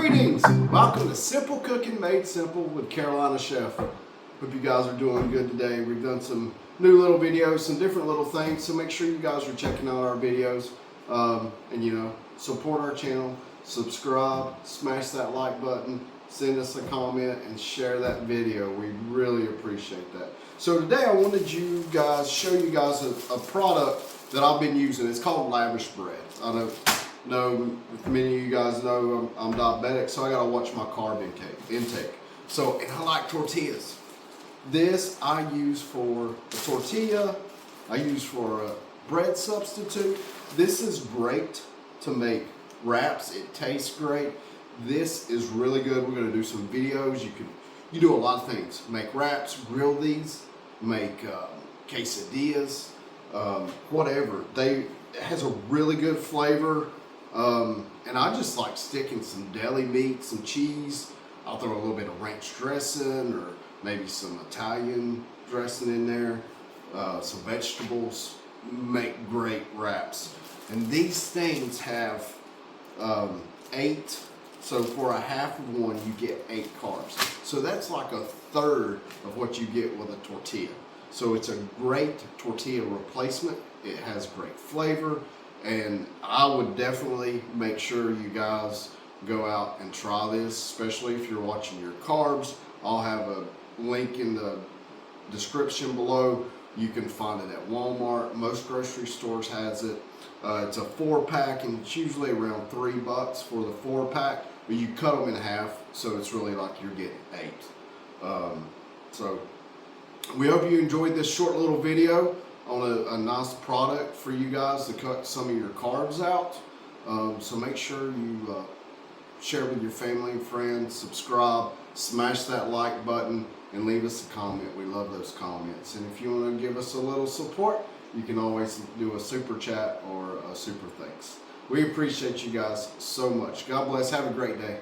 Greetings! Welcome to Simple Cooking Made Simple with Carolina Chef. Hope you guys are doing good today. We've done some new little videos, some different little things, so make sure you guys are checking out our videos and support our channel, subscribe, smash that like button, send us a comment, and share that video. We really appreciate that. So today I wanted show you guys a product that I've been using. It's called Lavash bread. I know many of you guys know I'm diabetic, so I gotta watch my carb intake. So, and I like tortillas. This I use for a tortilla, I use for a bread substitute. This is great to make wraps. It tastes great. This is really good. We're gonna do some videos. You do a lot of things. Make wraps, grill these, make quesadillas, whatever. It has a really good flavor. And I just like sticking some deli meat, some cheese. I'll throw a little bit of ranch dressing or maybe some Italian dressing in there, some vegetables. Make great wraps. And these things have 8, so for a half of one you get 8 carbs. So that's like a third of what you get with a tortilla. So it's a great tortilla replacement. It has great flavor. And I would definitely make sure you guys go out and try this, especially if you're watching your carbs. I'll have a link in the description below. You can find it at Walmart. Most grocery stores has it. It's a 4-pack, and it's usually around $3 for the 4-pack, but you cut them in half, so it's really like you're getting 8. So we hope you enjoyed this short little video on a nice product for you guys to cut some of your carbs out. So make sure you share with your family and friends, subscribe, smash that like button, and leave us a comment. We love those comments. And if you want to give us a little support, you can always do a super chat or a super thanks. We appreciate you guys so much. God bless. Have a great day.